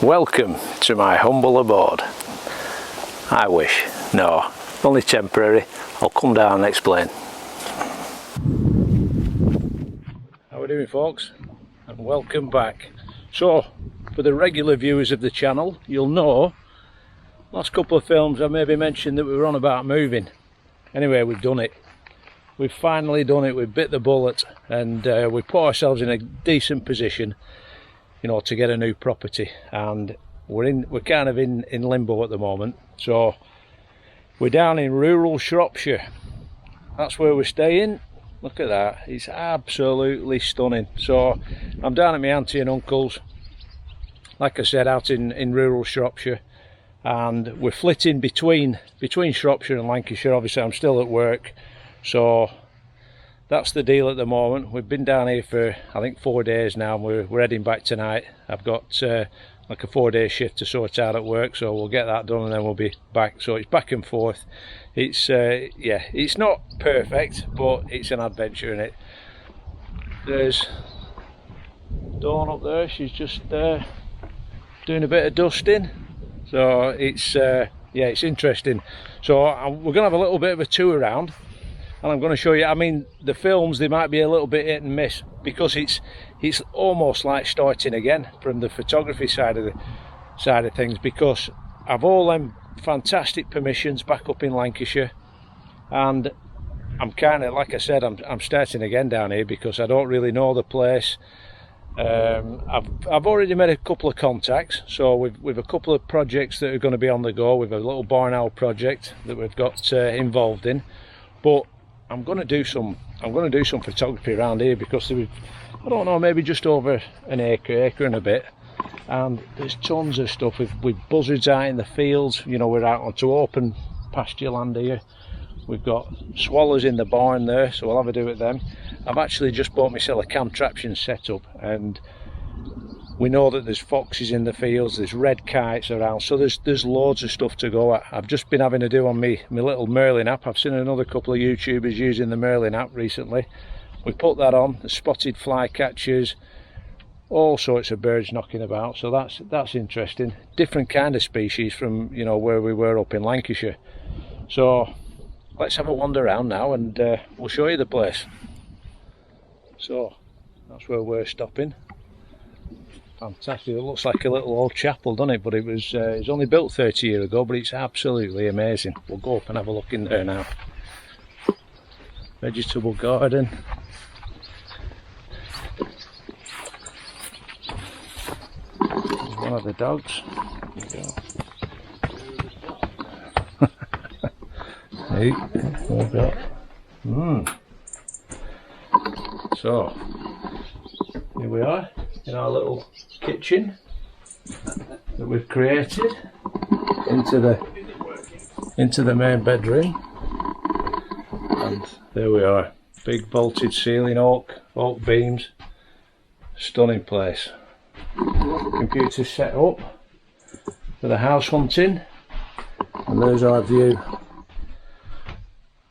Welcome to my humble abode. I wish. No, only temporary. I'll come down and explain. How are we doing, folks? And welcome back. So, for the regular viewers of the channel, you'll know last couple of films I maybe mentioned that we were on about moving. Anyway, we've done it. We've finally done it. We've bit the bullet, and we put ourselves in a decent position, you know, to get a new property. And we're kind of in limbo at the moment. So we're down in rural Shropshire. That's where we're staying. Look at that, it's absolutely stunning. So I'm down at my auntie and uncle's, like I said, out in rural Shropshire, and we're flitting between Shropshire and Lancashire. Obviously I'm still at work, so that's the deal at the moment. We've been down here for I think 4 days now, and we're heading back tonight. I've got like a 4-day shift to sort out at work, so we'll get that done and then we'll be back. So it's back and forth. It's yeah, it's not perfect, but it's an adventure in it. There's Dawn up there, she's just doing a bit of dusting, so it's yeah, it's interesting. So we're gonna have a little bit of a tour around, and I'm going to show you. I mean, the films, they might be a little bit hit and miss because it's almost like starting again from the photography side of things, because I've all them fantastic permissions back up in Lancashire, and I'm kind of, like I said, I'm starting again down here because I don't really know the place. I've already made a couple of contacts, so we've a couple of projects that are going to be on the go. We've a little barn owl project that we've got involved in, but I'm going to do some photography around here because there was, I don't know, maybe just over an acre and a bit, and there's tons of stuff with buzzards out in the fields. You know, we're out onto open pasture land here. We've got swallows in the barn there, so we'll have a do at them. I've actually just bought myself a contraption setup, and we know that there's foxes in the fields, there's red kites around, so there's loads of stuff to go at. I've just been having to do on my little Merlin app. I've seen another couple of YouTubers using the Merlin app recently. We put that on, the spotted flycatchers, all sorts of birds knocking about, so that's interesting. Different kind of species from, you know, where we were up in Lancashire. So let's have a wander around now, and we'll show you the place. So that's where we're stopping. Fantastic. It looks like a little old chapel, doesn't it? But it was only built 30 years ago, but it's absolutely amazing. We'll go up and have a look in there now. Vegetable garden. There's one of the dogs. There we go. Hey, we've got. So here we are in our little kitchen that we've created into the main bedroom, and there we are. Big bolted ceiling, oak beams, stunning place. Computer set up for the house hunting, and there's our view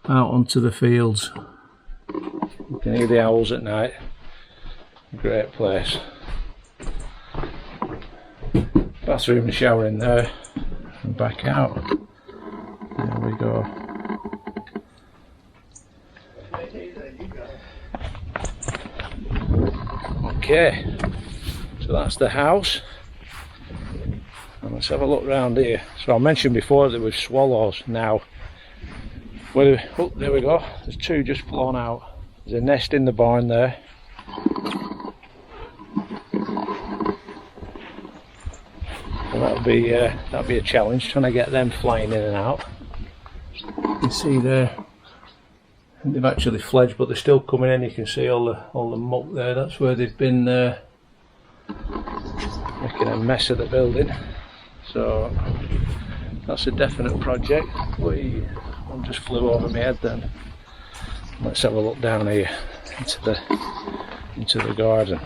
out onto the fields. You can hear the owls at night. Great place. Bathroom and shower in there, and back out. There we go. Okay, so that's the house, and let's have a look around here. So I mentioned before that with swallows now. Oh, there we go. There's two just flown out. There's a nest in the barn there. Well, that'll be a challenge, trying to get them flying in and out. You can see there, they've actually fledged, but they're still coming in. You can see all the muck there. That's where they've been making a mess of the building. So that's a definite project. One just flew over my head then. Let's have a look down here into the garden.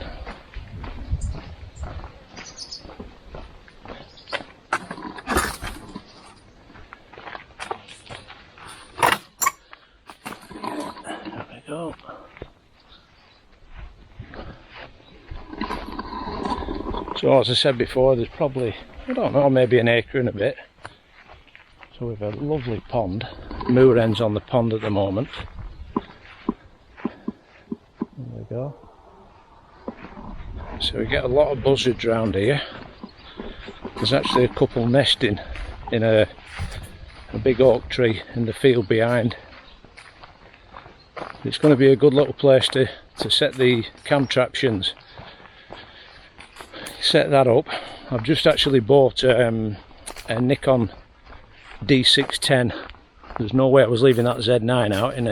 There we go. So as I said before, there's probably, I don't know, maybe an acre and a bit. So we've a lovely pond, moor hens on the pond at the moment. There we go. So we get a lot of buzzards around here. There's actually a couple nesting in a big oak tree in the field behind. It's going to be a good little place to set the cam traptions. Set that up. I've just actually bought a Nikon D610. There's no way I was leaving that Z9 out in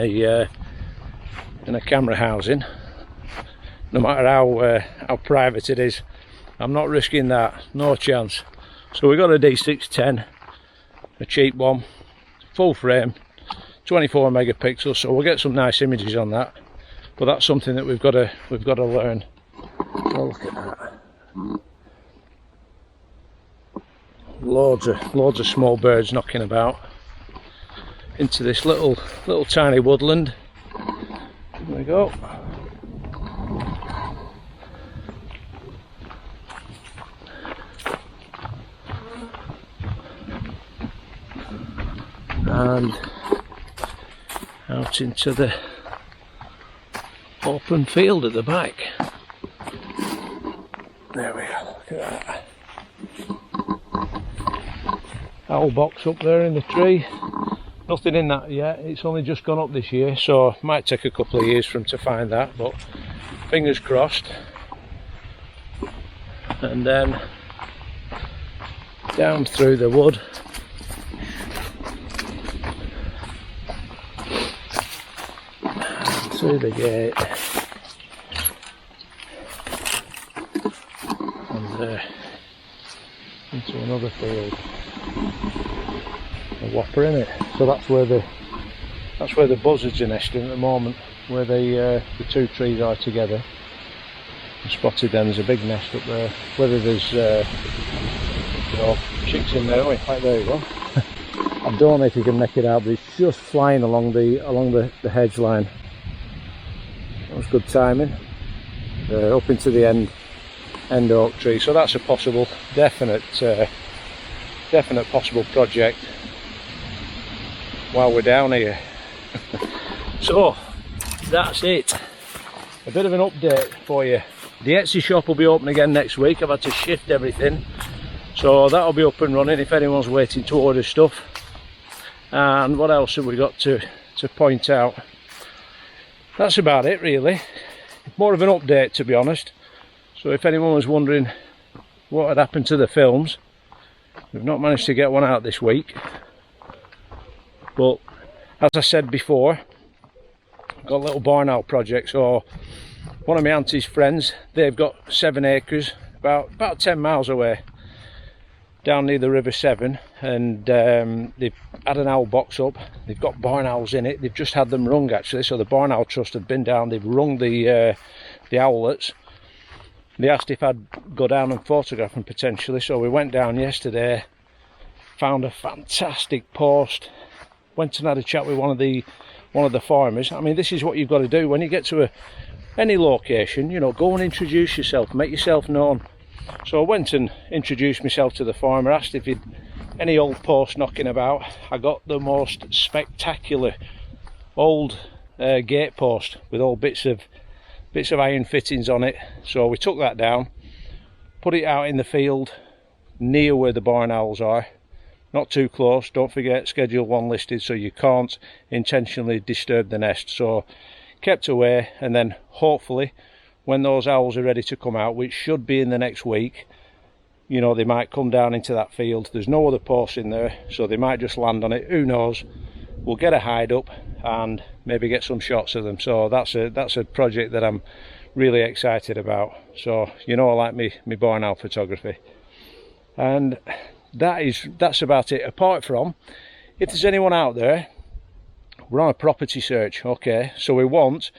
a camera housing. No matter how private it is, I'm not risking that. No chance. So we got a D610, a cheap one, full frame, 24 megapixels. So we'll get some nice images on that. But that's something that we've got to learn. Oh, look at that. Loads of small birds knocking about into this little tiny woodland. There we go. And out into the open field at the back. There we go, look at that. Owl box up there in the tree. Nothing in that yet, it's only just gone up this year, so it might take a couple of years for him to find that, but fingers crossed. And then down through the wood. Through the gate and into another field. A whopper in it. So that's where the buzzards are nesting at the moment, where the two trees are together. I spotted them. There's a big nest up there. Whether there's chicks in there, right there you go. I don't know if you can make it out, but it's just flying along the hedge line. That was good timing. Up into the end oak tree, so that's a possible, definite possible project while we're down here. So that's it. A bit of an update for you. The Etsy shop will be open again next week. I've had to shift everything, so that'll be up and running if anyone's waiting to order stuff. And what else have we got to point out? That's about it really. More of an update, to be honest. So if anyone was wondering what had happened to the films, we've not managed to get one out this week. But as I said before, I've got a little barn owl project. So one of my auntie's friends, they've got 7 acres about 10 miles away, down near the River Severn, and they've had an owl box up. They've got barn owls in it. They've just had them rung actually, so the Barn Owl Trust have been down. They've rung the owlets. They asked if I'd go down and photograph them potentially, so we went down yesterday, found a fantastic post, went and had a chat with one of the farmers. I mean, this is what you've got to do when you get to any location, you know, go and introduce yourself, make yourself known. So I went and introduced myself to the farmer, asked if he'd any old post knocking about. I got the most spectacular old gate post with all bits of iron fittings on it. So we took that down, put it out in the field near where the barn owls are, not too close. Don't forget schedule 1 listed, so you can't intentionally disturb the nest. So kept away, and then hopefully when those owls are ready to come out, which should be in the next week, you know, they might come down into that field. There's no other posts in there, so they might just land on it. Who knows? We'll get a hide up and maybe get some shots of them. So that's a project that I'm really excited about. So you know, I like me barn owl photography, and that's about it. Apart from, if there's anyone out there, we're on a property search. Okay, so we want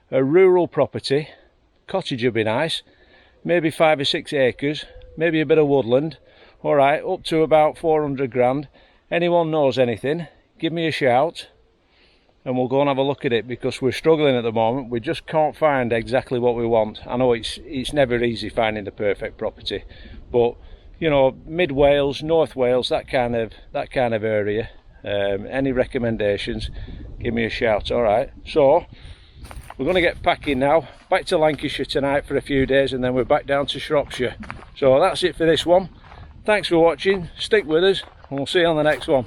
a rural property. Cottage would be nice, maybe 5 or 6 acres, maybe a bit of woodland. All right, up to about 400 grand. Anyone knows anything, give me a shout. and we'll go and have a look at it, because we're struggling at the moment. We just can't find exactly what we want. I know it's never easy finding the perfect property, but you know, mid Wales, North Wales, that kind of area. Any recommendations, give me a shout. All right, so we're going to get packing now, back to Lancashire tonight for a few days, and then we're back down to Shropshire. So that's it for this one. Thanks for watching, stick with us, and we'll see you on the next one.